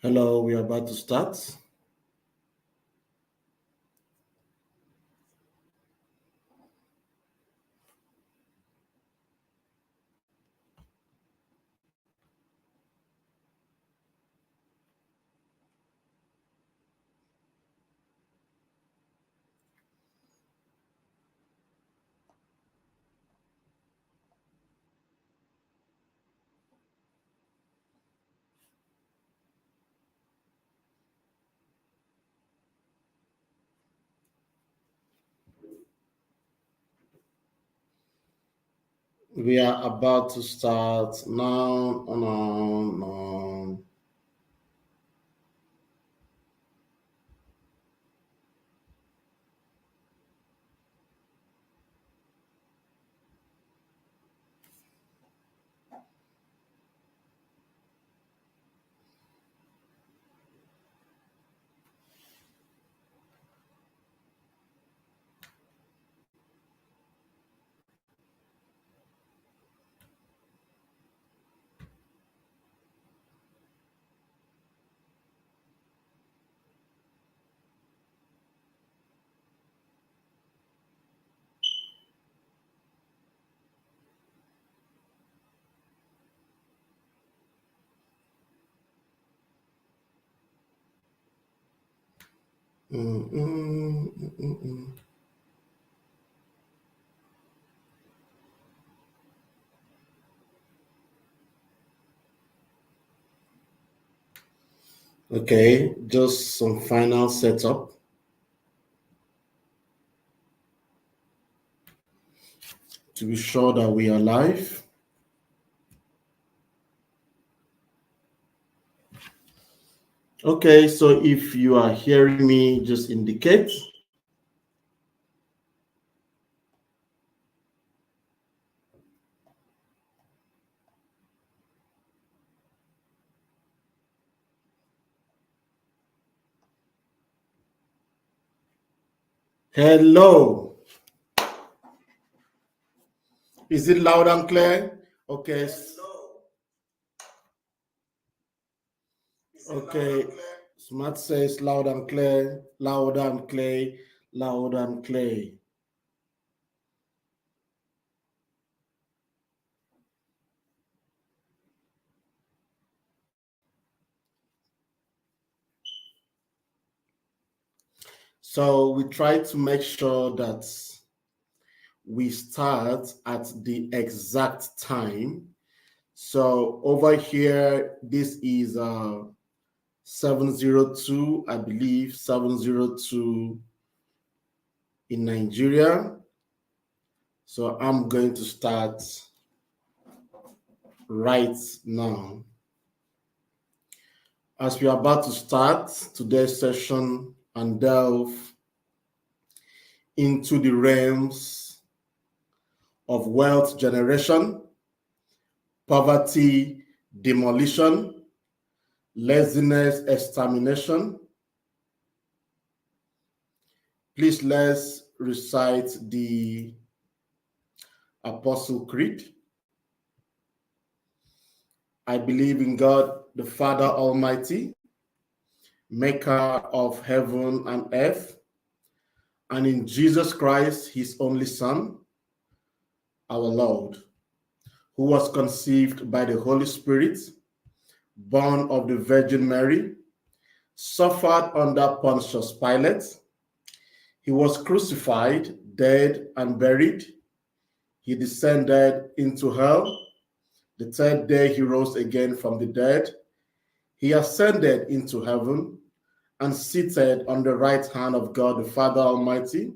Hello, we are about to start. We are about to start now. No. Okay, just some final setup. To be sure that we are live. Okay, so if you are hearing me, just indicate. Hello. Is it loud and clear? Okay. Okay. Smart says loud and clear, loud and clear, loud and clear. So we try to make sure that we start at the exact time. So over here, this is 7:02, I believe, 7:02 in Nigeria. So I'm going to start right now. As we are about to start today's session and delve into the realms of wealth generation, poverty demolition, laziness extermination, please let's recite the Apostle Creed. I believe in God, the Father Almighty, maker of heaven and earth, and in Jesus Christ, his only Son, our Lord, who was conceived by the Holy Spirit, born of the Virgin Mary, suffered under Pontius Pilate. He was crucified, dead, and buried. He descended into hell. The third day he rose again from the dead. He ascended into heaven and seated on the right hand of God the Father Almighty.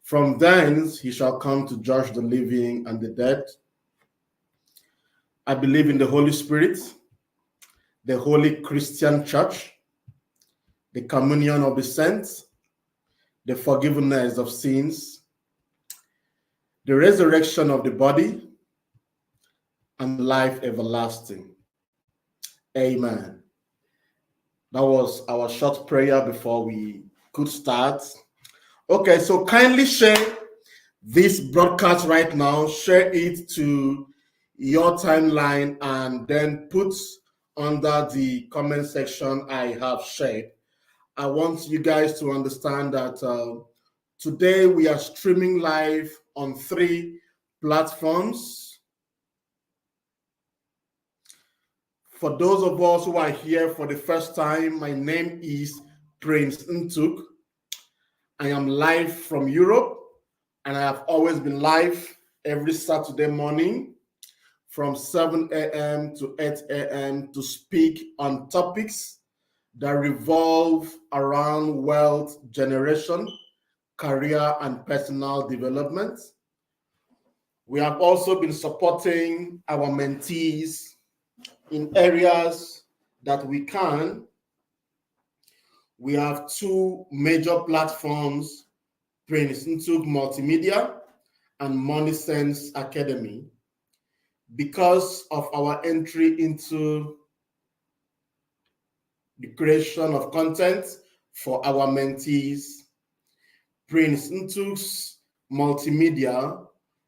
From thence he shall come to judge the living and the dead. I believe in the Holy Spirit, the Holy Christian Church, the communion of the saints, the forgiveness of sins, the resurrection of the body, and life everlasting. Amen. That was our short prayer before we could start. Okay, so kindly share this broadcast right now, share it to your timeline, and then put under the comment section I have shared. I want you guys to understand that today we are streaming live on 3 platforms. For those of us who are here for the first time, my name is Prince Ntuk. I am live from Europe, and I have always been live every Saturday morning from 7 a.m. to 8 a.m. to speak on topics that revolve around wealth generation, career, and personal development. We have also been supporting our mentees in areas that we can. We have 2 major platforms, Prince Ntuk Multimedia and Money Sense Academy. Because of our entry into the creation of content for our mentees, Prince Ntuk's Multimedia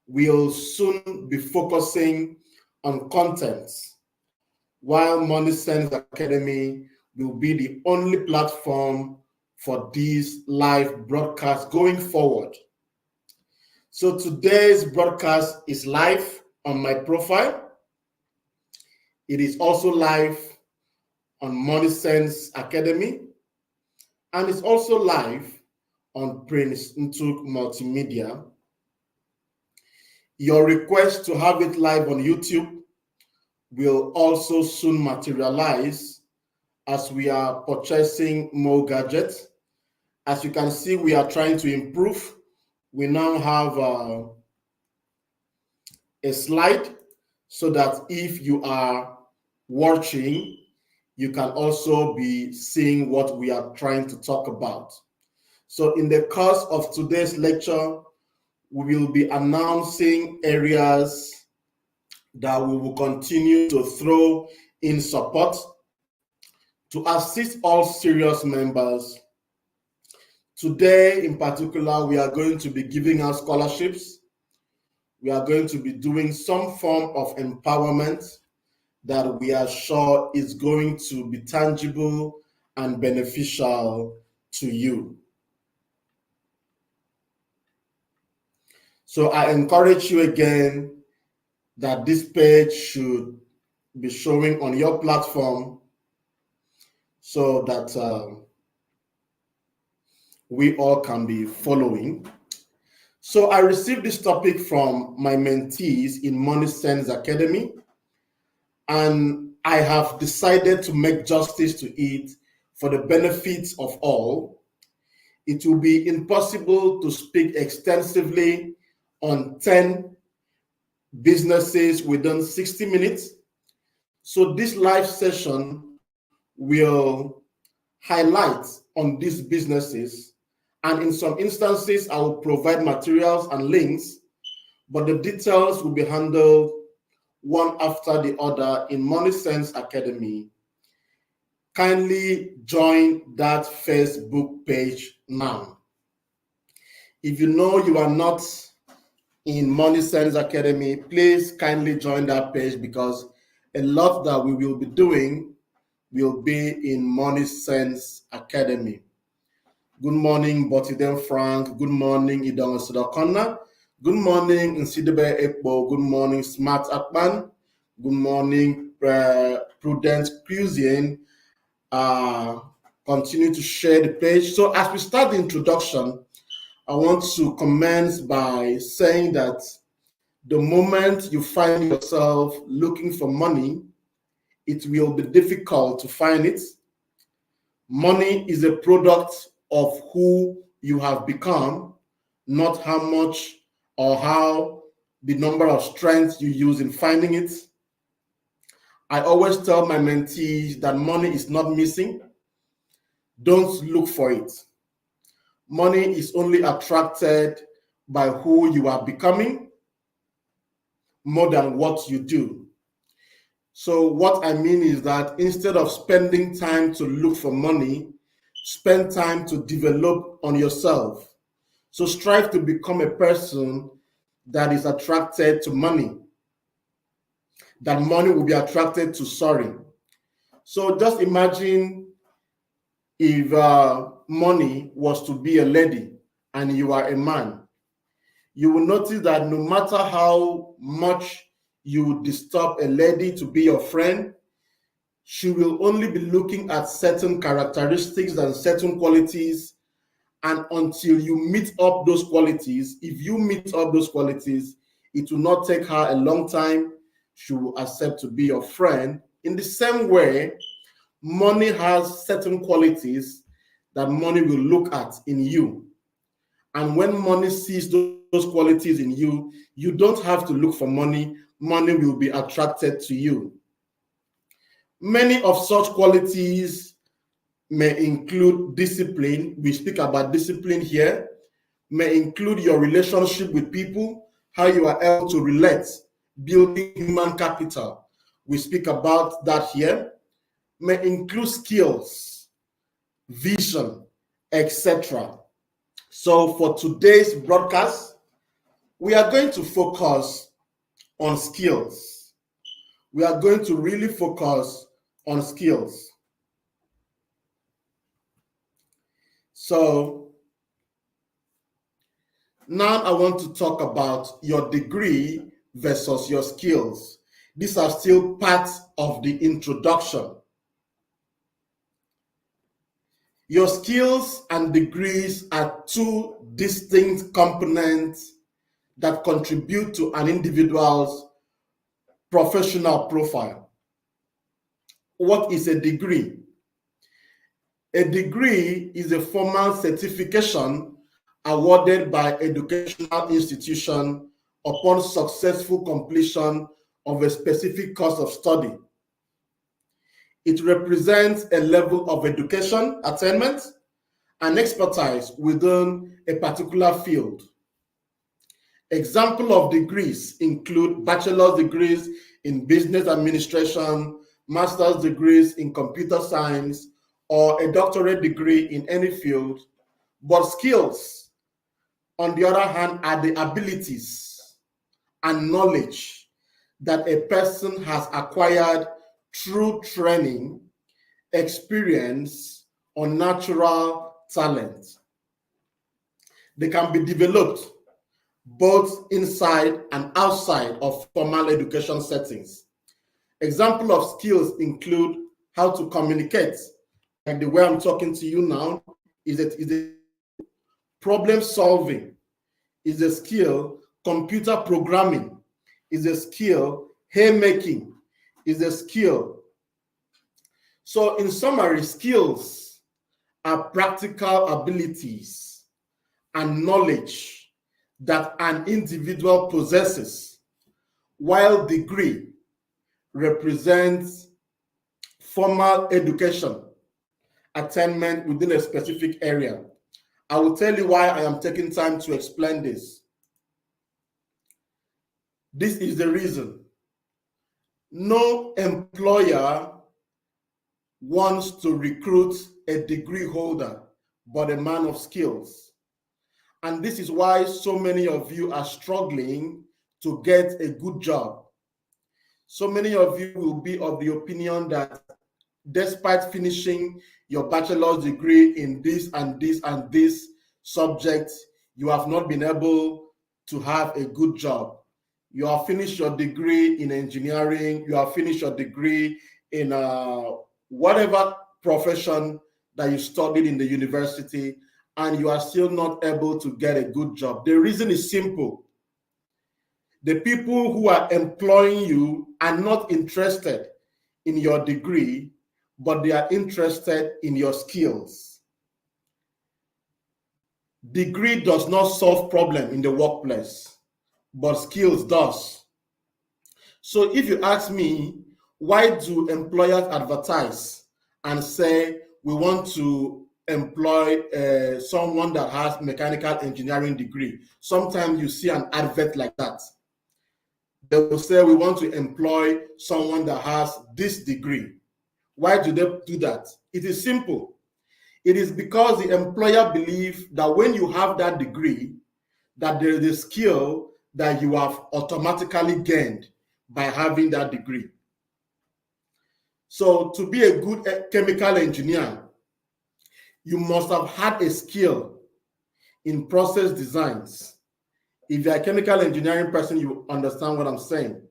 will soon be focusing on content, while Money Sense Academy will be the only platform for these live broadcasts going forward. So today's broadcast is live on my profile. It is also live on Money Sense Academy, and it's also live on Prince Ntuk Multimedia. Your request to have it live on YouTube will also soon materialize as we are purchasing more gadgets. As you can see, we are trying to improve. We now have a slide so that if you are watching, you can also be seeing what we are trying to talk about. So in the course of today's lecture, we will be announcing areas that we will continue to throw in support to assist all serious members. Today, in particular, we are going to be giving out scholarships. We are going to be doing some form of empowerment that we are sure is going to be tangible and beneficial to you. So I encourage you again that this page should be showing on your platform so that we all can be following. So I received this topic from my mentees in Money Sense Academy, and I have decided to make justice to it for the benefit of all. It will be impossible to speak extensively on 10 businesses within 60 minutes. So this live session will highlight on these businesses, and in some instances, I will provide materials and links, but the details will be handled one after the other in Money Sense Academy. Kindly join that Facebook page now. If you know you are not in Money Sense Academy, please kindly join that page, because a lot that we will be doing will be in Money Sense Academy. Good morning, Botiden Frank. Good morning, Idong Sudokona. Good morning, Nsidebe Ekbo. Good morning, Smart Akpan. Good morning, Prudence Cuisine. Continue to share the page. So as we start the introduction, I want to commence by saying that the moment you find yourself looking for money, it will be difficult to find it. Money is a product of who you have become, not how much or how the number of strengths you use in finding it. I always tell my mentees that money is not missing. Don't look for it. Money is only attracted by who you are becoming more than what you do. So what I mean is that instead of spending time to look for money, spend time to develop on yourself. So strive to become a person that is attracted to money, that money will be attracted to, sorry. So just imagine if money was to be a lady and you are a man. You will notice that no matter how much you disturb a lady to be your friend, she will only be looking at certain characteristics and certain qualities. And until you meet up those qualities, if you meet up those qualities, it will not take her a long time. She will accept to be your friend. In the same way, money has certain qualities that money will look at in you. And when money sees those qualities in you, you don't have to look for money. Money will be attracted to you. Many of such qualities may include discipline. We speak about discipline here. May include your relationship with people, how you are able to relate, building human capital. We speak about that here. May include skills, vision, etc. So for today's broadcast, we are going to focus on skills. We are going to really focus on skills. So now I want to talk about your degree versus your skills. These are still parts of the introduction. Your skills and degrees are two distinct components that contribute to an individual's professional profile. What is a degree? A degree is a formal certification awarded by educational institution upon successful completion of a specific course of study. It represents a level of education, attainment, and expertise within a particular field. Examples of degrees include bachelor's degrees in business administration, master's degrees in computer science, or a doctorate degree in any field. But skills, on the other hand, are the abilities and knowledge that a person has acquired through training, experience, or natural talent. They can be developed both inside and outside of formal education settings. Example of skills include how to communicate, like the way I'm talking to you now, is a problem solving, is a skill. Computer programming is a skill. Haymaking is a skill. So in summary, skills are practical abilities and knowledge that an individual possesses, while degree represents formal education attainment within a specific area. I will tell you why I am taking time to explain this. This is the reason. No employer wants to recruit a degree holder, but a man of skills. And this is why so many of you are struggling to get a good job. So many of you will be of the opinion that despite finishing your bachelor's degree in this and this and this subject, you have not been able to have a good job. You have finished your degree in engineering, you have finished your degree in whatever profession that you studied in the university, and you are still not able to get a good job. The reason is simple. The people who are employing you are not interested in your degree, but they are interested in your skills. Degree does not solve problem in the workplace, but skills does. So if you ask me, why do employers advertise and say we want to employ someone that has mechanical engineering degree? Sometimes you see an advert like that. They will say we want to employ someone that has this degree. Why do they do that? It is simple. It is because the employer believes that when you have that degree, that there is a skill that you have automatically gained by having that degree. So to be a good chemical engineer, you must have had a skill in process designs. If you're a chemical engineering person, you understand what I'm saying.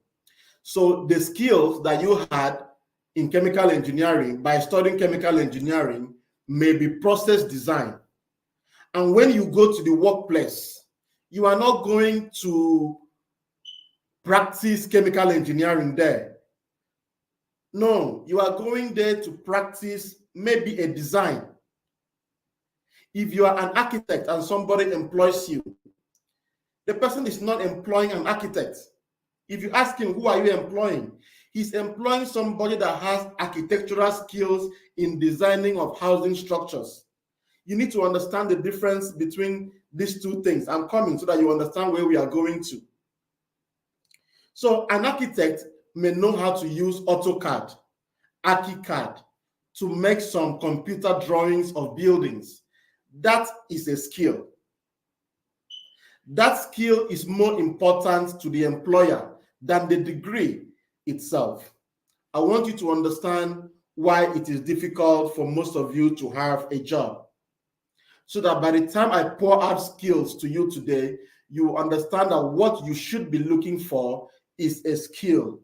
So the skills that you had in chemical engineering by studying chemical engineering may be process design. And when you go to the workplace, you are not going to practice chemical engineering there. No, you are going there to practice maybe a design. If you are an architect and somebody employs you, the person is not employing an architect. If you ask him, who are you employing? He's employing somebody that has architectural skills in designing of housing structures. You need to understand the difference between these two things. I'm coming so that you understand where we are going to. So an architect may know how to use AutoCAD, ArchiCAD to make some computer drawings of buildings. That is a skill. That skill is more important to the employer than the degree itself. I want you to understand why it is difficult for most of you to have a job, so that by the time I pour out skills to you today, you understand that what you should be looking for is a skill.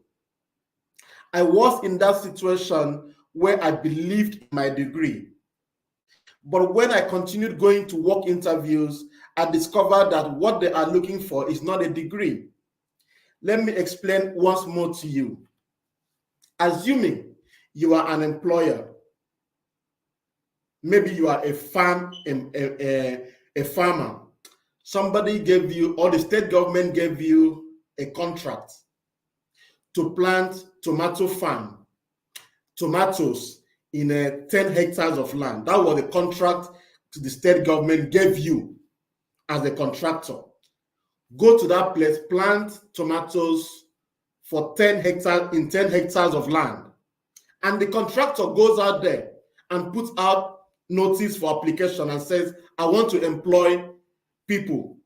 I was in that situation where I believed in my degree. But when I continued going to work interviews, I discovered that what they are looking for is not a degree. Let me explain once more to you. Assuming you are an employer, maybe you are a farmer, somebody gave you, or the state government gave you a contract to plant tomato farm, tomatoes in 10 hectares of land. That was the contract the state government gave you as a contractor. Go to that place, plant tomatoes for 10 hectares in 10 hectares of land. And the contractor goes out there and puts out notice for application and says, I want to employ people.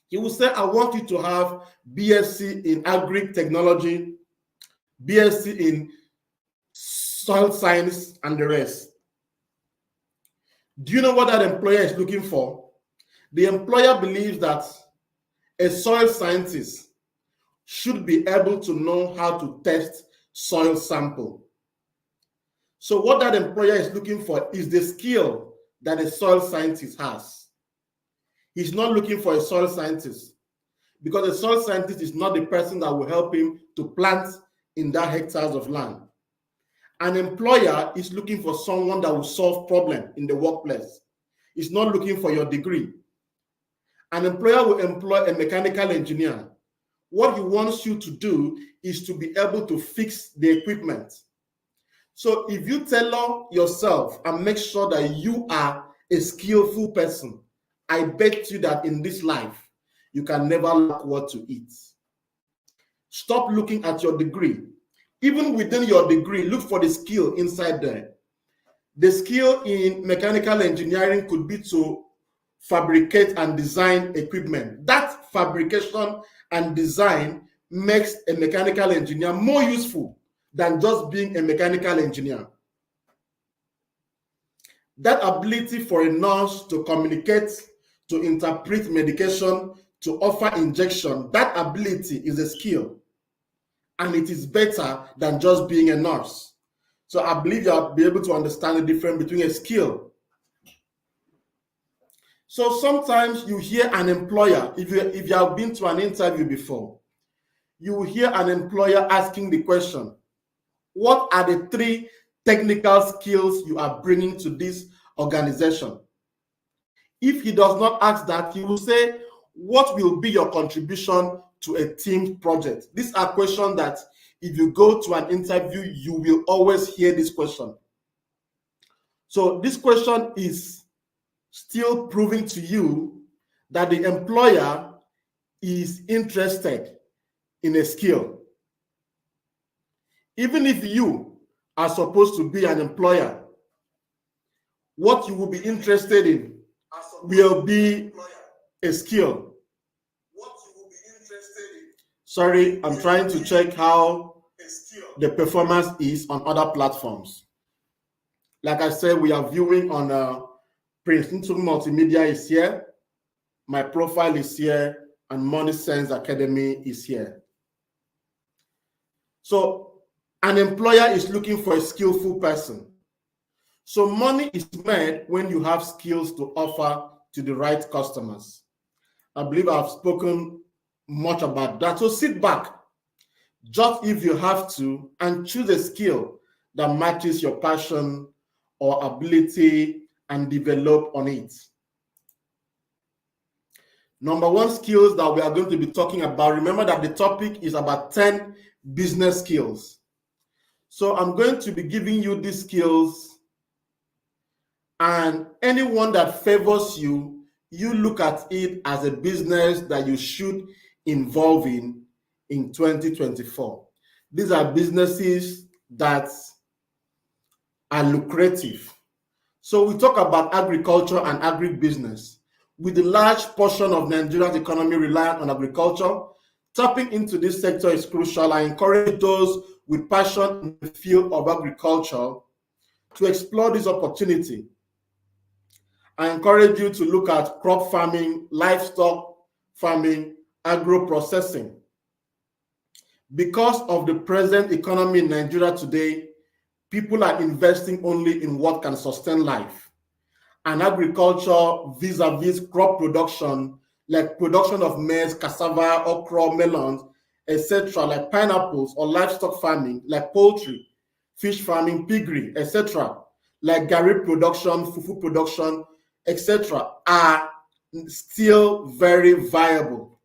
He will say, I want you to have BSc in agri technology, BSc in soil science, and the rest. Do you know what that employer is looking for? The employer believes that a soil scientist should be able to know how to test soil sample. So what that employer is looking for is the skill that a soil scientist has. He's not looking for a soil scientist, because a soil scientist is not the person that will help him to plant in that hectares of land. An employer is looking for someone that will solve problems in the workplace. He's not looking for your degree. An employer will employ a mechanical engineer. What he wants you to do is to be able to fix the equipment. So if you tailor yourself and make sure that you are a skillful person, I bet you that in this life, you can never lack what to eat. Stop looking at your degree. Even within your degree, look for the skill inside there. The skill in mechanical engineering could be to fabricate and design equipment. That fabrication and design makes a mechanical engineer more useful than just being a mechanical engineer. That ability for a nurse to communicate, to interpret medication, to offer injection, that ability is a skill. And it is better than just being a nurse. So I believe you'll be able to understand the difference between a skill. So sometimes you hear an employer, if you have been to an interview before, you will hear an employer asking the question, what are the 3 technical skills you are bringing to this organization? If he does not ask that, he will say, what will be your contribution to a team project? These are questions that if you go to an interview, you will always hear this question. So this question is still proving to you that the employer is interested in a skill. Even if you are supposed to be an employer, what you will be interested in will be a skill. Sorry, I'm trying to check how the performance is on other platforms. Like I said, we are viewing on Prince Multimedia is here, my profile is here, and Money Sense Academy is here. So an employer is looking for a skillful person. So money is made when you have skills to offer to the right customers. I believe I've spoken much about that. So sit back, just if you have to, and choose a skill that matches your passion or ability and develop on it. Number one skills that we are going to be talking about, remember that the topic is about 10 business skills. So I'm going to be giving you these skills, and anyone that favors you, you look at it as a business that you should involve in 2024. These are businesses that are lucrative. So we talk about agriculture and agribusiness. With the large portion of Nigeria's economy reliant on agriculture, tapping into this sector is crucial. I encourage those with passion in the field of agriculture to explore this opportunity. I encourage you to look at crop farming, livestock farming, agro-processing. Because of the present economy in Nigeria today, people are investing only in what can sustain life. And agriculture vis-a-vis crop production, like production of maize, cassava, okra, melons, etc., like pineapples, or livestock farming, like poultry, fish farming, piggery, etc., like garri production, fufu production, etc., are still very viable.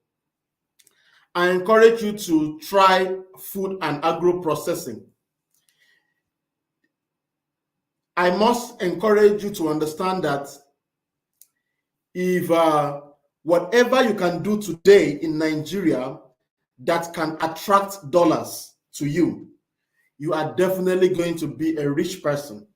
I encourage you to try food and agro-processing. I must encourage you to understand that if whatever you can do today in Nigeria that can attract dollars to you, you are definitely going to be a rich person.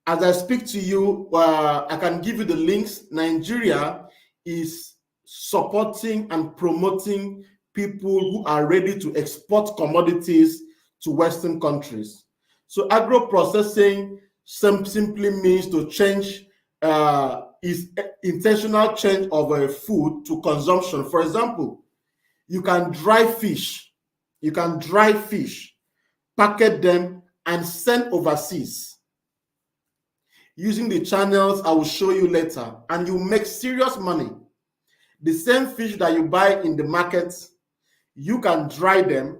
As I speak to you, I can give you the links. Nigeria is supporting and promoting people who are ready to export commodities to Western countries. So agro-processing simply means to change, is intentional change of food to consumption. For example, you can dry fish, packet them, and send overseas using the channels I will show you later, and you make serious money. The same fish that you buy in the market, you can dry them,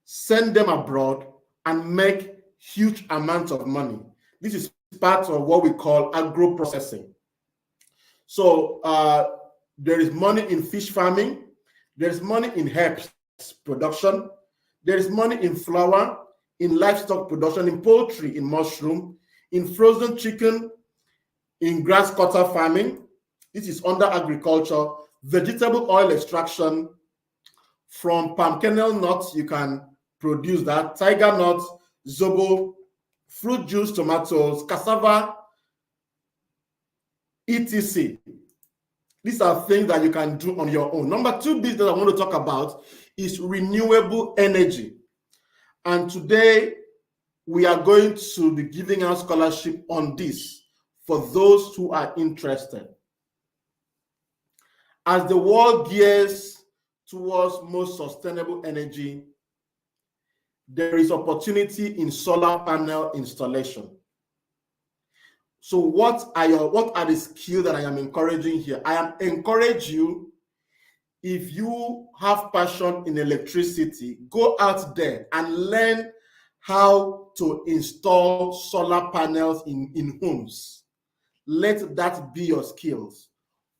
send them abroad, and make huge amounts of money. This is part of what we call agro-processing. So there is money in fish farming, there is money in herbs production, there is money in flour, in livestock production, in poultry, in mushroom, in frozen chicken, in grass cutter farming. This is under agriculture. Vegetable oil extraction from palm kernel nuts, you can produce that. Tiger nuts, zobo, fruit juice, tomatoes, cassava, etc. These are things that you can do on your own. Number two business I want to talk about is renewable energy. And today we are going to be giving out scholarship on this for those who are interested. As the world gears towards more sustainable energy, there is opportunity in solar panel installation. So what are the skills that I am encouraging here? I am encouraging you, if you have passion in electricity, go out there and learn how to install solar panels in homes. Let that be your skills.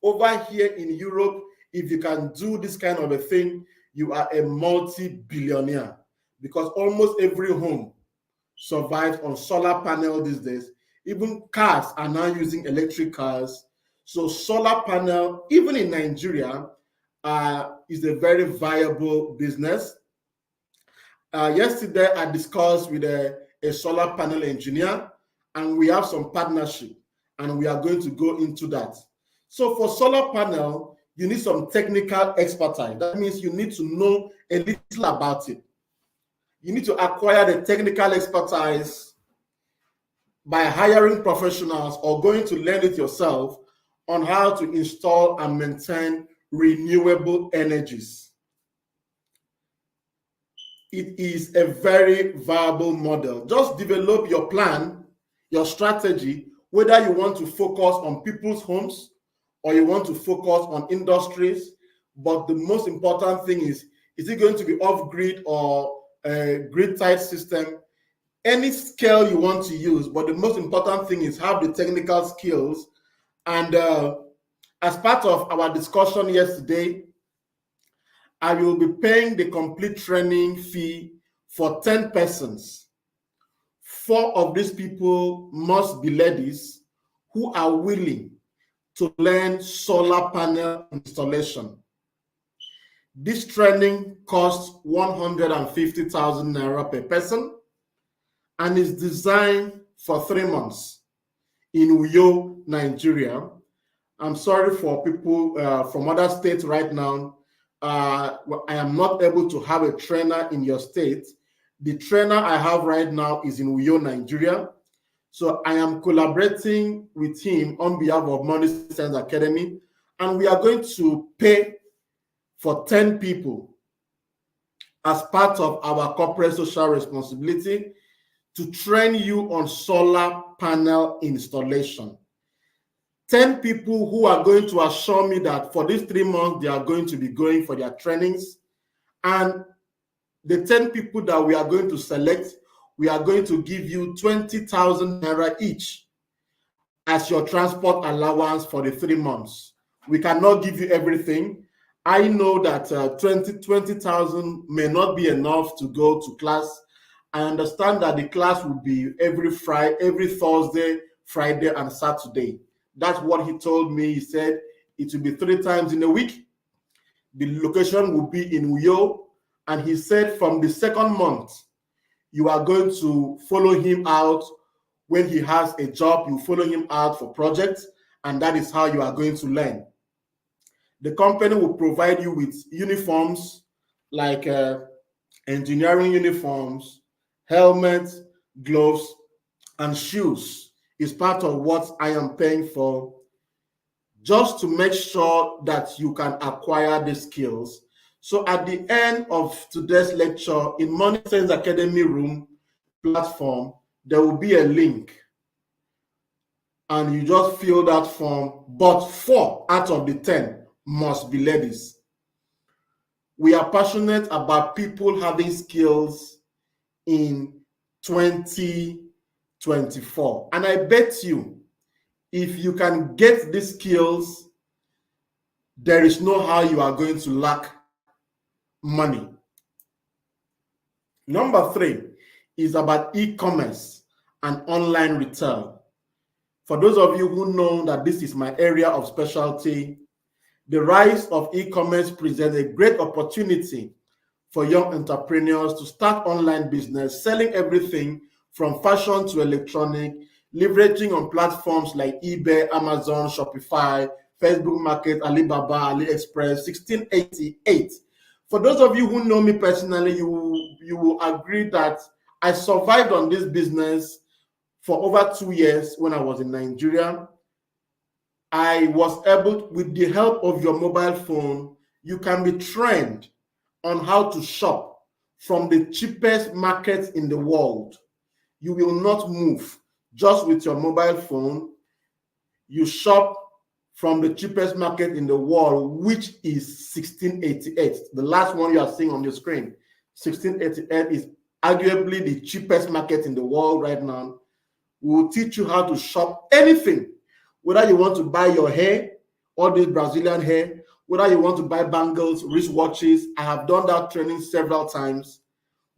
Over here in Europe, if you can do this kind of a thing, you are a multi-billionaire, because almost every home survives on solar panel these days. Even cars are now using electric cars. So solar panel, even in Nigeria, is a very viable business. Yesterday, I discussed with a solar panel engineer, and we have some partnership, and we are going to go into that. So for solar panel, you need some technical expertise. That means you need to know a little about it. You need to acquire the technical expertise by hiring professionals or going to learn it yourself on how to install and maintain renewable energies. It is a very viable model. Just develop your plan, your strategy, whether you want to focus on people's homes or you want to focus on industries. But the most important thing is it going to be off-grid or a grid-tied system? Any scale you want to use, but the most important thing is have the technical skills. And as part of our discussion yesterday, I will be paying the complete training fee for 10 persons. 4 of these people must be ladies who are willing to learn solar panel installation. This training costs 150,000 naira per person and is designed for 3 months in Uyo, Nigeria. I'm sorry for people from other states right now. I am not able to have a trainer in your state. The trainer I have right now is in Uyo, Nigeria. So I am collaborating with him on behalf of Money Sense Academy, and we are going to pay for 10 people as part of our corporate social responsibility to train you on solar panel installation. 10 people who are going to assure me that for these 3 months, they are going to be going for their trainings. And the 10 people that we are going to select, we are going to give you 20,000 naira each as your transport allowance for the 3 months. We cannot give you everything. I know that 20,000 may not be enough to go to class. I understand that the class will be every Thursday, Friday, and Saturday. That's what he told me. He said it will be 3 times in a week. The location will be in Uyo. And he said from the 2nd month, you are going to follow him out. When he has a job, you follow him out for projects. And that is how you are going to learn. The company will provide you with uniforms like engineering uniforms, helmets, gloves, and shoes. Is part of what I am paying for, just to make sure that you can acquire the skills. So at the end of today's lecture, in Money Sense Academy Room platform, there will be a link, and you just fill that form, but 4 out of the 10 must be ladies. We are passionate about people having skills in 2024. And I bet you, if you can get these skills, there is no how you are going to lack money. Number 3 is about e-commerce and online retail. For those of you who know that this is my area of specialty, the rise of e-commerce presents a great opportunity for young entrepreneurs to start online business, selling everything from fashion to electronic, leveraging on platforms like eBay, Amazon, Shopify, Facebook Market, Alibaba, AliExpress, 1688. For those of you who know me personally, you will agree that I survived on this business for over 2 years when I was in Nigeria. I was able, with the help of your mobile phone, you can be trained on how to shop from the cheapest markets in the world. You will not move. Just with your mobile phone, you shop from the cheapest market in the world, which is 1688. The last one you are seeing on the screen. 1688 is arguably the cheapest market in the world right now. We will teach you how to shop anything, whether you want to buy your hair, all this Brazilian hair, whether you want to buy bangles, wristwatches. I have done that training several times.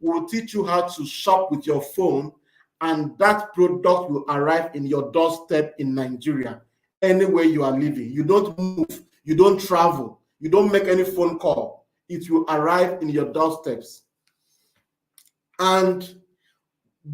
We will teach you how to shop with your phone, and that product will arrive in your doorstep in Nigeria, anywhere you are living. You don't move, you don't travel, you don't make any phone call. It will arrive in your doorsteps. And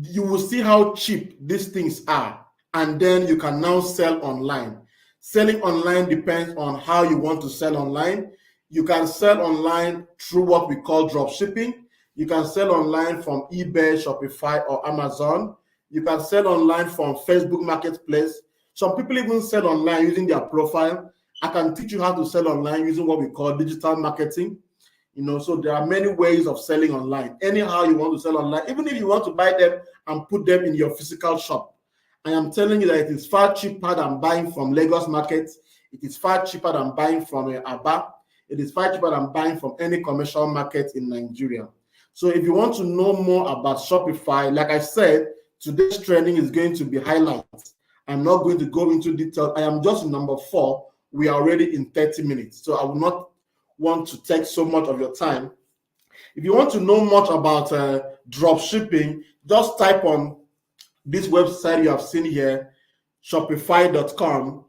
you will see how cheap these things are, and then you can now sell online. Selling online depends on how you want to sell online. You can sell online through what we call drop shipping. You can sell online from eBay, Shopify, or Amazon. You can sell online from Facebook Marketplace. Some people even sell online using their profile. I can teach you how to sell online using what we call digital marketing. So there are many ways of selling online. Anyhow you want to sell online, even if you want to buy them and put them in your physical shop. I am telling you that it is far cheaper than buying from Lagos market. It is far cheaper than buying from Aba. It is far cheaper than buying from any commercial market in Nigeria. So if you want to know more about Shopify, like I said, today's training is going to be highlights. I'm not going to go into detail. I am just in number 4. We are already in 30 minutes. So I will not want to take so much of your time. If you want to know much about drop shipping, just type on this website you have seen here, shopify.com.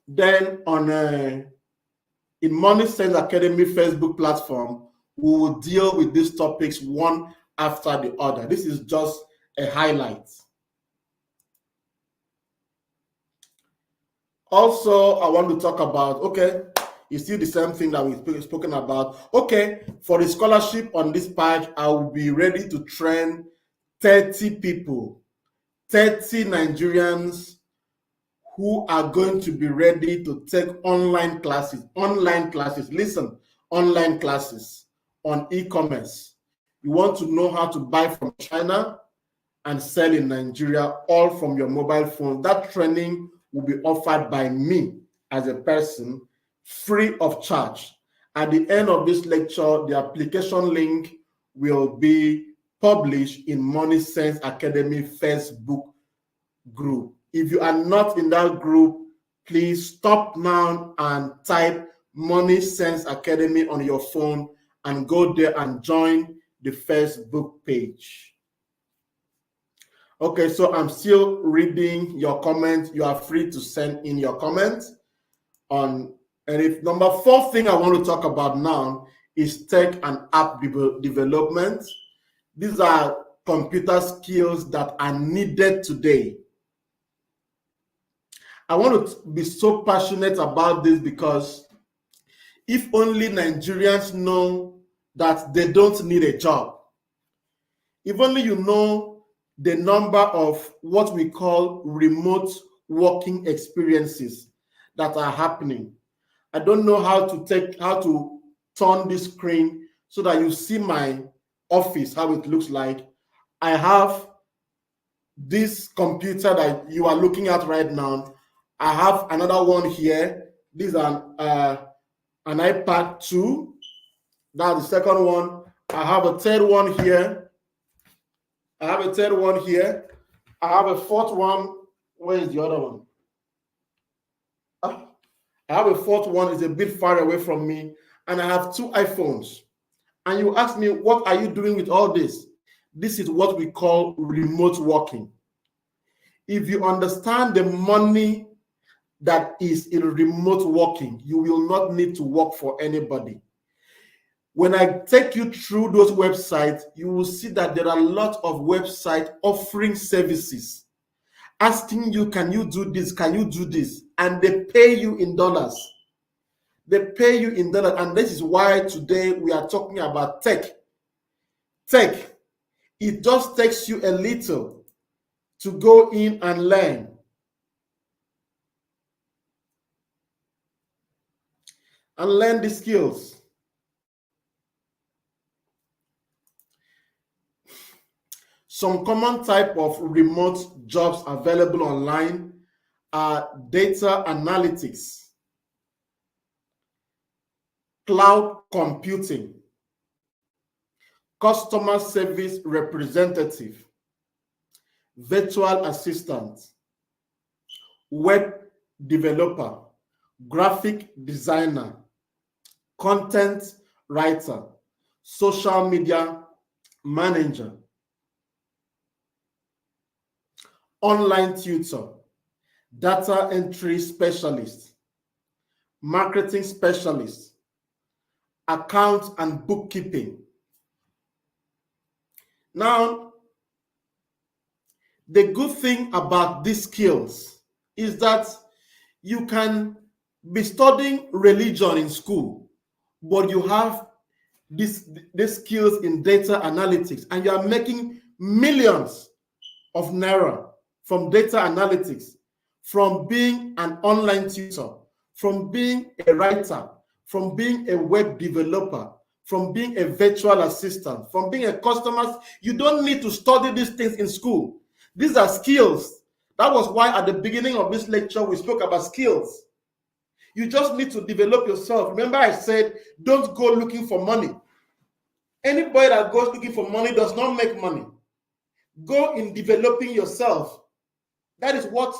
Then on in Money Sense Academy Facebook platform, we will deal with these topics one after the other. This is just a highlight. Also, I want to talk about, okay, you see the same thing that we've spoken about. Okay, for the scholarship on this page, I will be ready to train 30 people, 30 Nigerians who are going to be ready to take online classes. Listen, online classes on e-commerce. You want to know how to buy from China and sell in Nigeria, all from your mobile phone. That training will be offered by me as a person, free of charge. At the end of this lecture, the application link will be published in Money Sense Academy Facebook group. If you are not in that group, please stop now and type Money Sense Academy on your phone and go there and join the Facebook page. Okay, so I'm still reading your comments. You are free to send in your comments on. And if number 4 thing I want to talk about now is tech and app development. These are computer skills that are needed today. I want to be so passionate about this because if only Nigerians know that they don't need a job, if only you know the number of what we call remote working experiences that are happening. I don't know how to turn this screen so that you see my office, how it looks like. I have this computer that you are looking at right now. I have another one here. This is an iPad 2. That's the second one. I have a third one here. I have a 4th one. Where is the other one? I have a 4th one. It's a bit far away from me. And I have 2 iPhones. And you ask me, what are you doing with all this? This is what we call remote working. If you understand the money that is in remote working, you will not need to work for anybody. When I take you through those websites, you will see that there are a lot of websites offering services, asking you, can you do this? Can you do this? And they pay you in dollars. They pay you in dollars. And this is why today we are talking about tech. Tech, it just takes you a little to go in and learn. And learn the skills. Some common type of remote jobs available online are data analytics, cloud computing, customer service representative, virtual assistant, web developer, graphic designer, content writer, social media manager, online tutor, data entry specialist, marketing specialist, account and bookkeeping. Now, the good thing about these skills is that You can be studying religion in school, but you have these skills in data analytics, and you are making millions of naira from data analytics, from being an online tutor, from being a writer, from being a web developer, from being a virtual assistant, from being a customer. You don't need to study these things in school. These are skills. That was why at the beginning of this lecture we spoke about skills. You just need to develop yourself. Remember I said, don't go looking for money. Anybody that goes looking for money does not make money. Go in developing yourself. That is what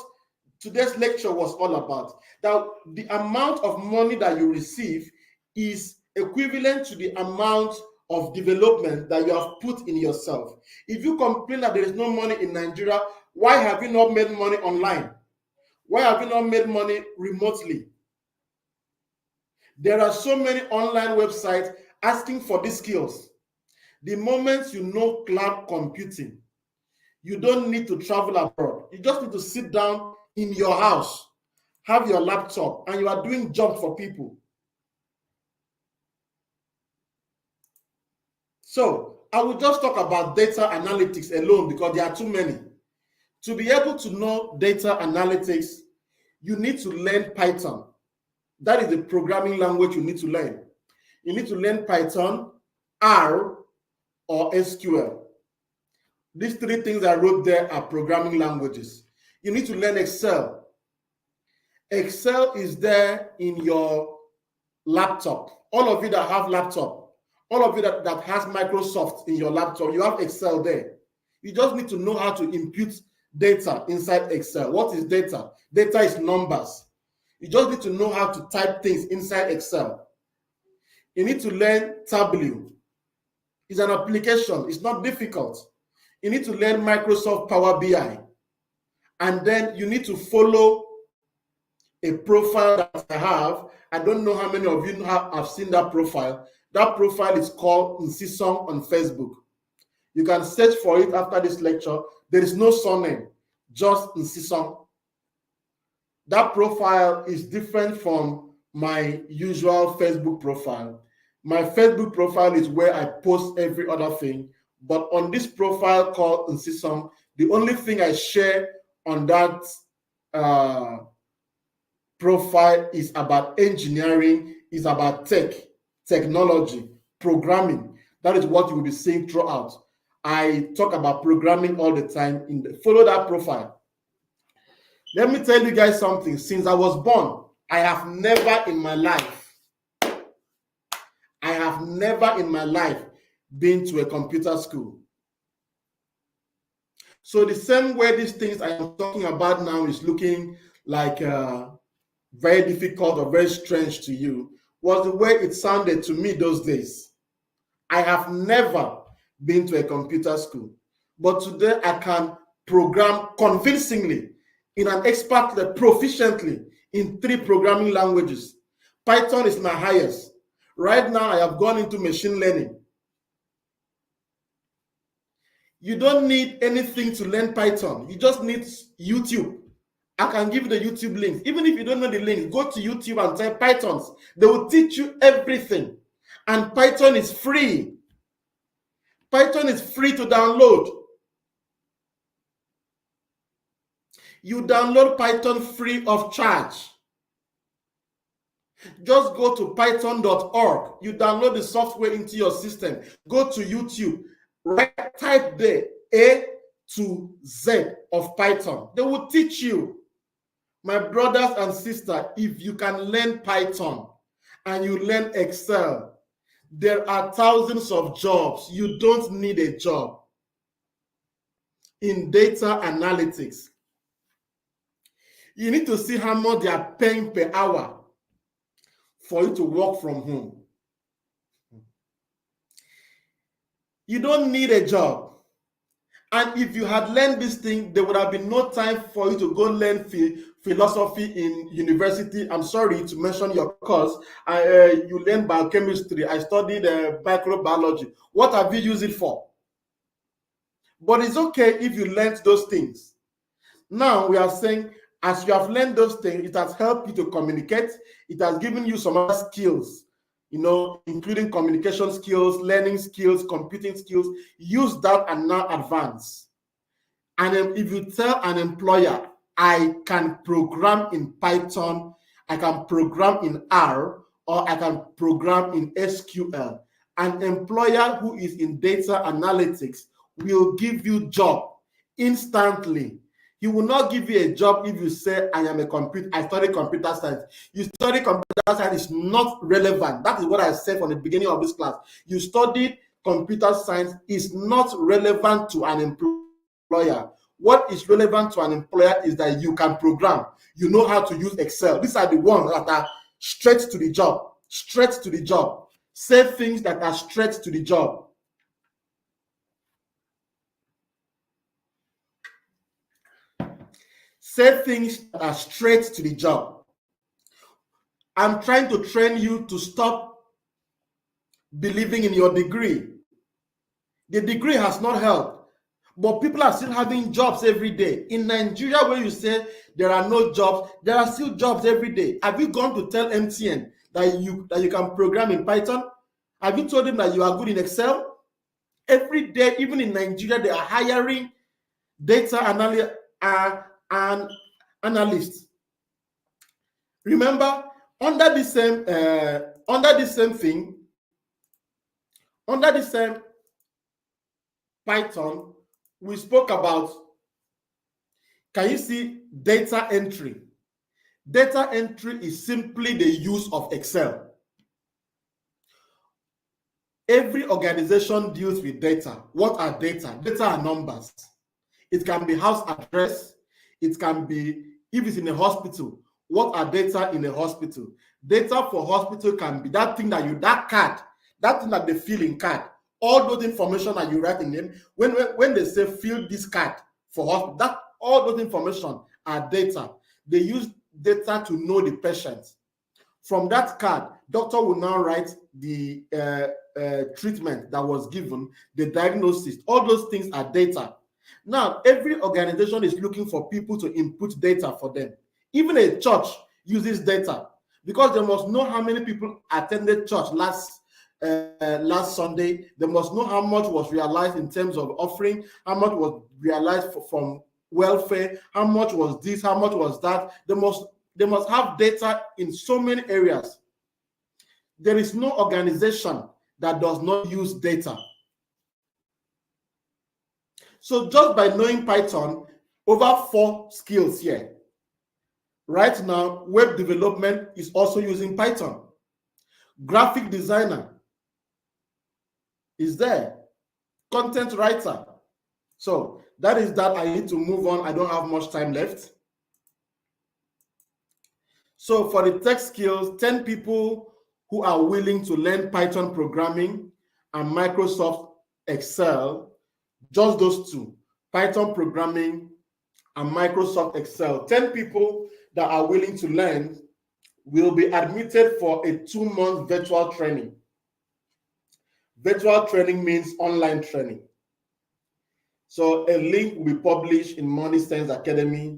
today's lecture was all about. That the amount of money that you receive is equivalent to the amount of development that you have put in yourself. If you complain that there is no money in Nigeria, why have you not made money online? Why have you not made money remotely? There are so many online websites asking for these skills. The moment you know cloud computing, you don't need to travel abroad. You just need to sit down in your house, have your laptop, and you are doing jobs for people. So I will just talk about data analytics alone because there are too many. To be able to know data analytics, you need to learn Python. That is the programming language you need to learn. You need to learn Python, R, or SQL. These three things I wrote there are programming languages. You need to learn Excel. Excel is there in your laptop. All of you that have laptop, all of you that has Microsoft in your laptop, you have Excel there. You just need to know how to input data inside Excel. What is data? Data is numbers. You just need to know how to type things inside Excel. You need to learn Tableau. It's an application. It's not difficult. You need to learn Microsoft Power BI. And then you need to follow a profile that I have. I don't know how many of you have seen that profile. That profile is called Nsisong on Facebook. You can search for it after this lecture. There is no surname, just Nsisong. That profile is different from my usual Facebook profile. My Facebook profile is where I post every other thing. But on this profile called Nsisong, the only thing I share on that profile is about engineering, is about technology, programming. That is what you will be seeing throughout. I talk about programming all the time. Follow that profile. Let me tell you guys something. Since I was born, I have never in my life been to a computer school. So the same way these things I am talking about now is looking like very difficult or very strange to you, was the way it sounded to me those days. I have never been to a computer school, but today I can program convincingly in an expert level, proficiently in 3 programming languages. Python is my highest. Right now, I have gone into machine learning. You don't need anything to learn Python. You just need YouTube. I can give you the YouTube links. Even if you don't know the link, go to YouTube and type Pythons. They will teach you everything. And Python is free. Python is free to download. You download Python free of charge. Just go to python.org. You download the software into your system. Go to YouTube. Type there A to Z of Python. They will teach you. My brothers and sisters, if you can learn Python and you learn Excel, there are thousands of jobs. You don't need a job in data analytics. You need to see how much they are paying per hour for you to work from home. You don't need a job. And if you had learned this thing, there would have been no time for you to go learn philosophy in university. I'm sorry to mention your course. You learned biochemistry. I studied microbiology. What have you used it for? But it's okay if you learned those things. Now we are saying, As you have learned those things, it has helped you to communicate. It has given you some other skills, including communication skills, learning skills, computing skills. Use that and now advance. And if you tell an employer, I can program in Python, I can program in R, or I can program in SQL, an employer who is in data analytics will give you job instantly. He will not give you a job if you say, I study computer science. You study computer science is not relevant. That is what I said from the beginning of this class. You studied computer science is not relevant to an employer. What is relevant to an employer is that you can program. You know how to use Excel. These are the ones that are straight to the job. Straight to the job. Say things that are straight to the job. Say things that are straight to the job. I'm trying to train you to stop believing in your degree. The degree has not helped, but people are still having jobs every day. In Nigeria, where you say there are no jobs, there are still jobs every day. Have you gone to tell MTN that you can program in Python? Have you told them that you are good in Excel? Every day, even in Nigeria, they are hiring data analysts. Remember, under the same Python, we spoke about, can you see data entry? Data entry is simply the use of Excel. Every organization deals with data. What are data? Data are numbers. It can be house address. It can be, if it's in a hospital, what are data in a hospital? Data for hospital can be that thing that thing that they fill in card. All those information that you write in them, when they say fill this card for hospital, all those information are data. They use data to know the patient. From that card, doctor will now write the treatment that was given, the diagnosis. All those things are data. Now, every organization is looking for people to input data for them. Even a church uses data because they must know how many people attended church last Sunday. They must know how much was realized in terms of offering, how much was realized from welfare, how much was this, how much was that. They must have data in so many areas. There is no organization that does not use data. So just by knowing Python, over 4 skills here. Right now, web development is also using Python. Graphic designer is there. Content writer. So that is that. I need to move on. I don't have much time left. So for the tech skills, 10 people who are willing to learn Python programming and Microsoft Excel, just those two, Python programming and Microsoft Excel. 10 people that are willing to learn will be admitted for a 2-month virtual training. Virtual training means online training. So a link will be published in Money Sense Academy.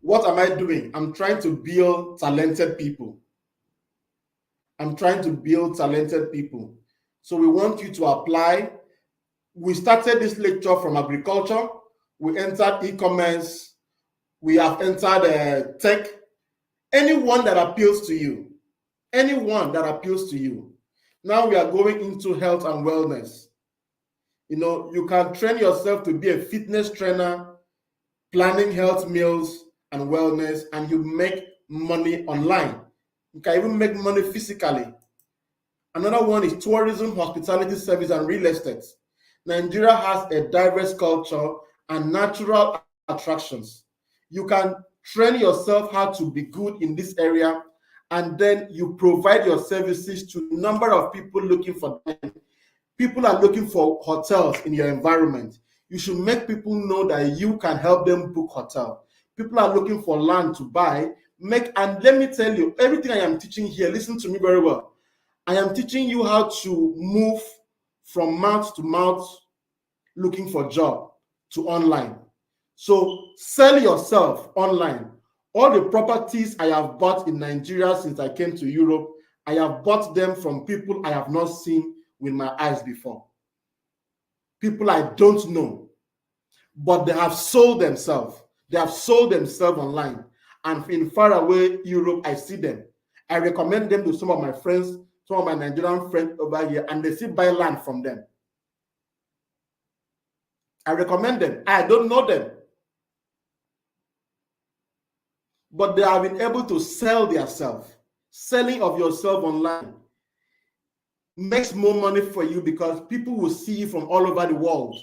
What am I doing? I'm trying to build talented people. So we want you to apply. We started this lecture from agriculture. We entered e-commerce. We have entered tech. Anyone that appeals to you. Now we are going into health and wellness. You can train yourself to be a fitness trainer, planning health meals and wellness, and you make money online. You can even make money physically. Another one is tourism, hospitality service, and real estate. Nigeria has a diverse culture and natural attractions. You can train yourself how to be good in this area, and then you provide your services to a number of people looking for them. People are looking for hotels in your environment. You should make people know that you can help them book hotel. People are looking for land to buy. And let me tell you, everything I am teaching here, listen to me very well. I am teaching you how to move from mouth to mouth looking for job to online. So sell yourself online. All the properties I have bought in Nigeria since I came to Europe, I have bought them from people I have not seen with my eyes before. People I don't know, but they have sold themselves. They have sold themselves online. And in faraway Europe, I see them. I recommend them to some of my friends, some of my Nigerian friends over here, and they still buy land from them. I recommend them. I don't know them, but they have been able to sell themselves. Selling of yourself online makes more money for you because people will see you from all over the world.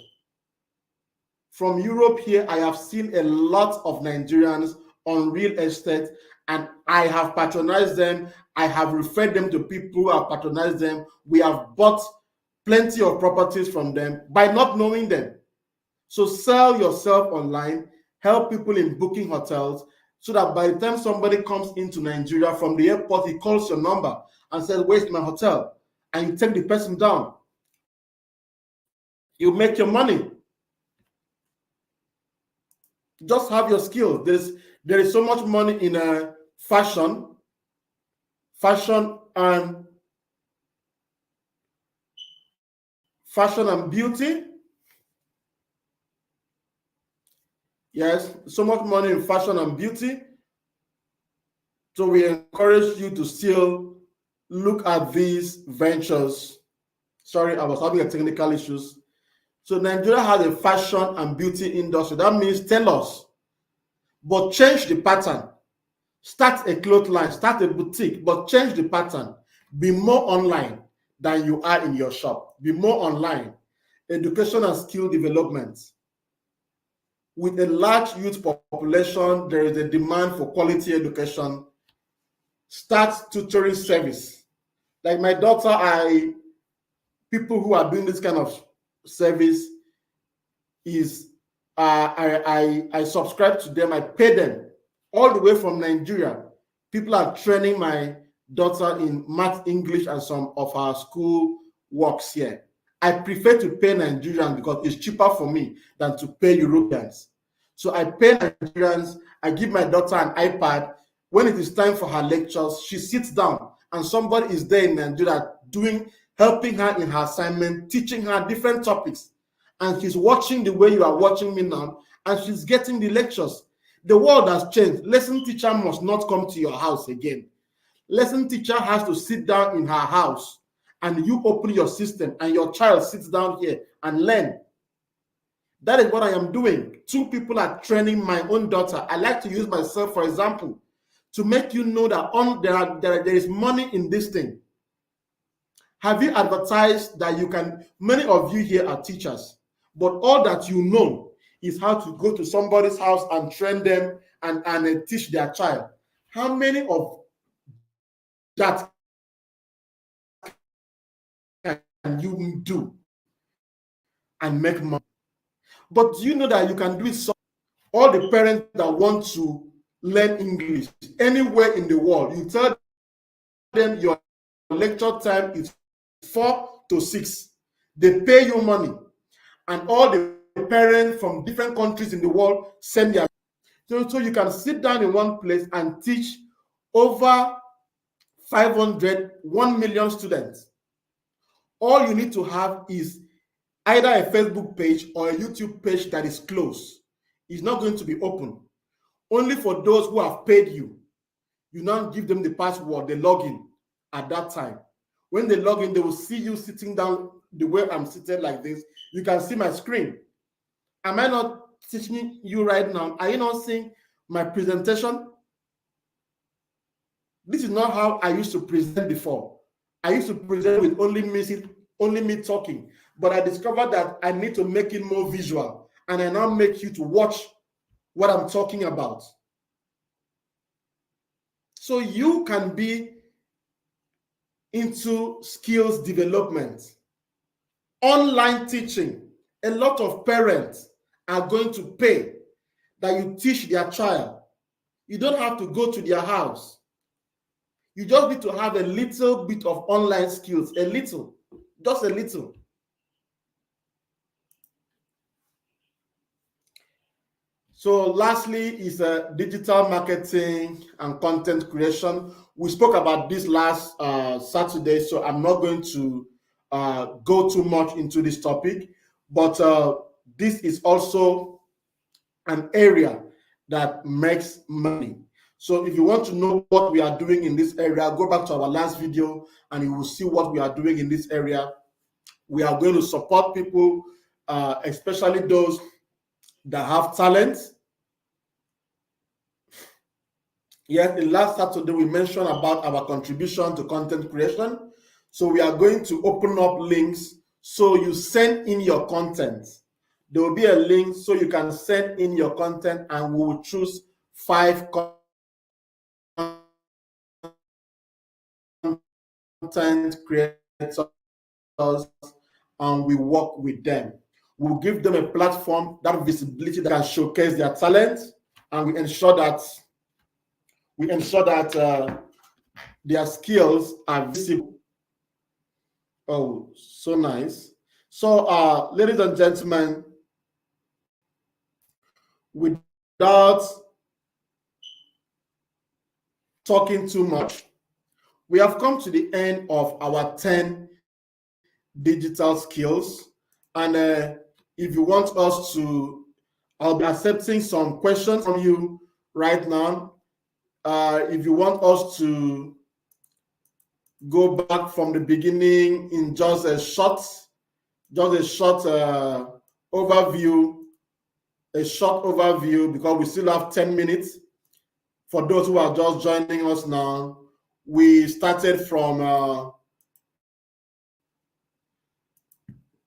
From Europe here, I have seen a lot of Nigerians on real estate, and I have patronized them. I have referred them to people who have patronized them. We have bought plenty of properties from them by not knowing them. So sell yourself online, help people in booking hotels, so that by the time somebody comes into Nigeria from the airport, he calls your number and says, "Where's my hotel?" And you take the person down. You make your money. Just have your skills. There is so much money in fashion and beauty. Yes, so much money in fashion and beauty. So we encourage you to still look at these ventures. Sorry, I was having a technical issues. So Nigeria has a fashion and beauty industry. That means tell us, but change the pattern. Start a cloth line, start a boutique, but change the pattern. Be more online than you are in your shop. Be more online. Education and skill development. With a large youth population, there is a demand for quality education. Start tutoring service. Like my daughter, people who are doing this kind of service is I subscribe to them. I pay them all the way from Nigeria. People are training my daughter in math, English, and some of our school works here. I prefer to pay Nigerians because it's cheaper for me than to pay Europeans. So I pay Nigerians. I give my daughter an iPad. When it is time for her lectures, she sits down and somebody is there in Nigeria helping her in her assignment, teaching her different topics. And she's watching the way you are watching me now, and she's getting the lectures. The world has changed. Lesson teacher must not come to your house again. Lesson teacher has to sit down in her house, and you open your system, and your child sits down here and learn. That is what I am doing. 2 people are training my own daughter. I like to use myself, for example, to make you know that there is money in this thing. Have you advertised that you can? Many of you here are teachers, but all that you know is how to go to somebody's house and train them and teach their child. How many of that can you do and make money? But do you know that you can do it? All the parents that want to learn English anywhere in the world, you tell them your lecture time is 4 to 6. They pay you money, and all the parents from different countries in the world send their. So you can sit down in one place and teach over 500, 1 million students. All you need to have is either a Facebook page or a YouTube page that is closed. It's not going to be open. Only for those who have paid you. You now give them the password, they log in at that time. When they log in, they will see you sitting down the way I'm seated like this. You can see my screen. Am I not teaching you right now? Are you not seeing my presentation? This is not how I used to present before. I used to present with only me talking, but I discovered that I need to make it more visual, and I now make you to watch what I'm talking about. So you can be into skills development, online teaching. A lot of parents are going to pay that you teach their child. You don't have to go to their house. You just need to have a little bit of online skills, a little, just a little. So lastly is digital marketing and content creation. We spoke about this last Saturday, so I'm not going to go too much into this topic, but this is also an area that makes money. So if you want to know what we are doing in this area, go back to our last video and you will see what we are doing in this area. We are going to support people, especially those that have talent. Yes, in last Saturday, we mentioned about our contribution to content creation. So we are going to open up links. So you send in your content. There will be a link so you can send in your content and we will choose 5 content creators and we work with them. We'll give them a platform, that visibility that can showcase their talent, and we ensure that their skills are visible. Oh, so nice. So, ladies and gentlemen, without talking too much, we have come to the end of our 10 digital skills. And if you want us to, I'll be accepting some questions from you right now. If you want us to go back from the beginning in just a short overview, because we still have 10 minutes. For those who are just joining us now, we started from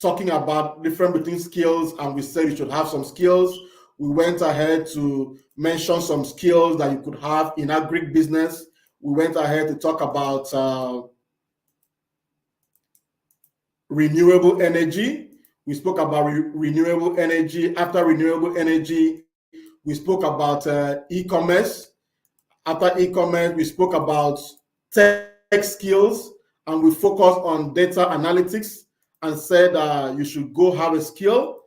talking about different between skills, and we said you should have some skills. We went ahead to mention some skills that you could have in agri business. We went ahead to talk about renewable energy. We spoke about renewable energy. After renewable energy, we spoke about e-commerce. After e-commerce, we spoke about tech skills, and we focused on data analytics and said you should go have a skill.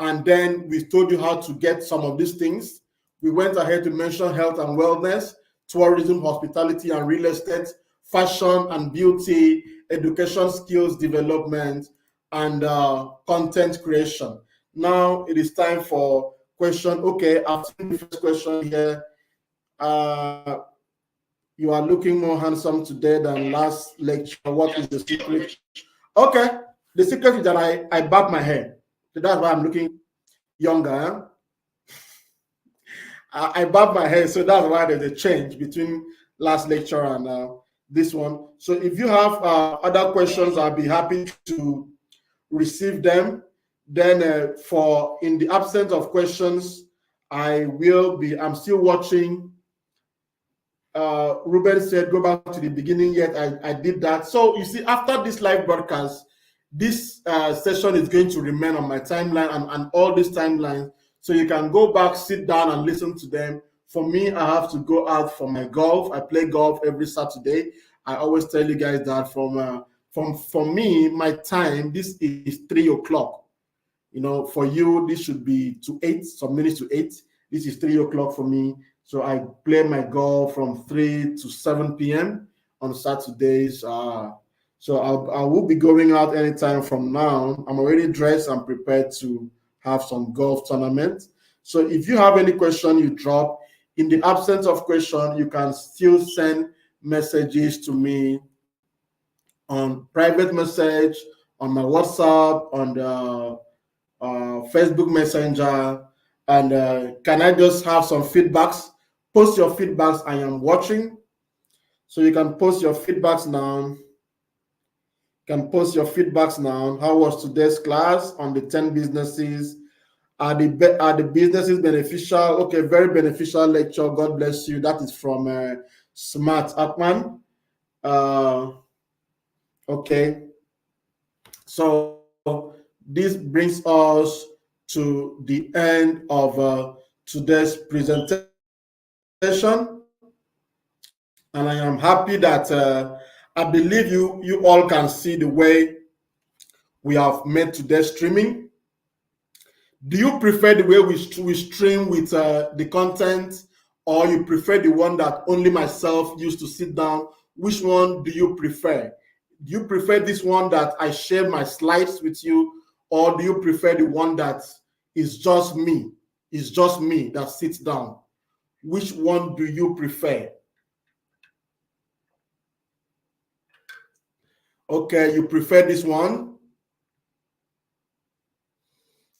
And then we told you how to get some of these things. We went ahead to mention health and wellness, tourism, hospitality and real estate, fashion and beauty, education skills development, and content creation. Now it is time for question. Okay, I've seen the first question here. You are looking more handsome today than last lecture. What is the secret? Okay, the secret is that I barb my hair. So that's why I'm looking younger. I barb my hair, so that's why there's a change between last lecture and this one. So if you have other questions, I'll be happy to receive them. Then for in the absence of questions, I'm still watching. Ruben said, go back to the beginning. Yet I did that. So you see, after this live broadcast, this session is going to remain on my timeline and all these timelines. So you can go back, sit down and listen to them. For me, I have to go out for my golf. I play golf every Saturday. I always tell you guys that for me, my time, this is 3 o'clock. You know, for you, this should be to 8, some minutes to 8. This is 3 o'clock for me. So I play my golf from 3 to 7 p.m. on Saturdays. So I will be going out anytime from now. I'm already dressed and prepared to have some golf tournament. So if you have any question, you drop. In the absence of question, you can still send messages to me on private message, on my WhatsApp, on the Facebook Messenger. And can I just have some feedbacks? Post your feedbacks. I am watching. So you can post your feedbacks now. How was today's class on the 10 businesses? Are the businesses beneficial? Okay, very beneficial lecture. God bless you. That is from Smart Atman. Okay. So this brings us to the end of today's presentation. And I am happy that I believe you all can see the way we have made today's streaming. Do you prefer the way we stream with the content, or you prefer the one that only myself used to sit down? Which one do you prefer? Do you prefer this one that I share my slides with you, or do you prefer the one that is just me? It's just me that sits down. Which one do you prefer? Okay, you prefer this one?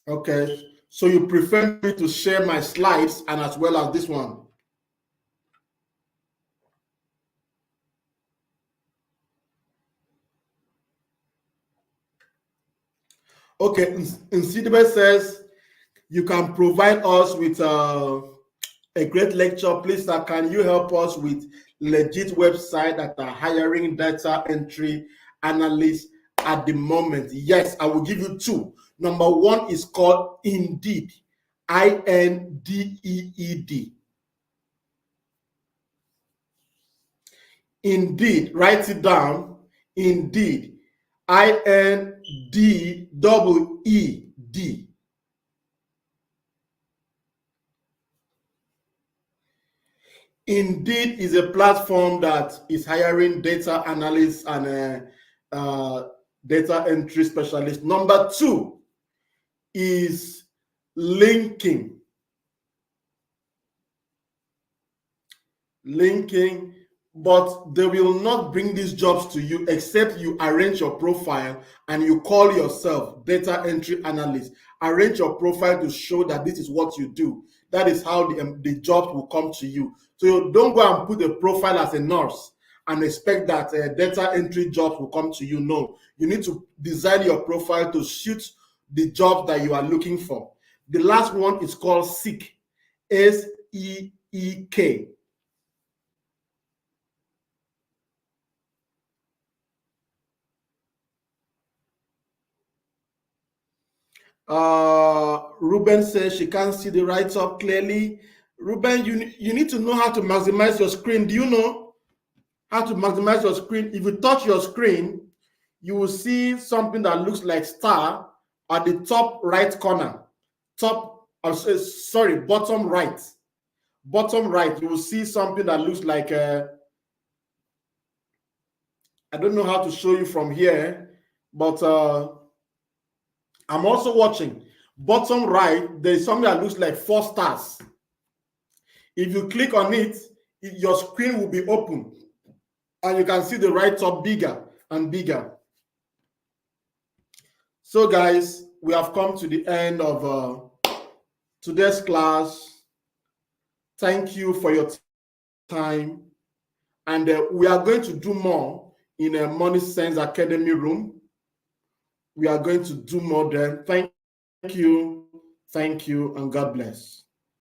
Okay, so you prefer me to share my slides and as well as this one? Okay, Nsidibe says, you can provide us with a great lecture. Please, sir, can you help us with legit website that are hiring data entry analysts at the moment? Yes, I will give you two. Number one is called Indeed, Indeed. Indeed, write it down. Indeed, Indeed. Indeed is a platform that is hiring data analysts and data entry specialists. Number two is LinkedIn. LinkedIn, but they will not bring these jobs to you except you arrange your profile and you call yourself data entry analyst. Arrange your profile to show that this is what you do. That is how the jobs will come to you. So you don't go and put a profile as a nurse and expect that data entry jobs will come to you. No, you need to design your profile to suit the job that you are looking for. The last one is called Seek, Seek. Ruben says she can't see the write-up clearly. Ruben, you need to know how to maximize your screen. Do you know how to maximize your screen? If you touch your screen, you will see something that looks like star at the top right corner. Bottom right. Bottom right, you will see something that looks like I don't know how to show you from here, but I'm also watching. Bottom right, there is something that looks like 4 stars. If you click on it, your screen will be open and you can see the right top bigger and bigger. So guys, we have come to the end of today's class. Thank you for your time. And we are going to do more in a Money Sense Academy room. We are going to do more then. Thank you, and God bless.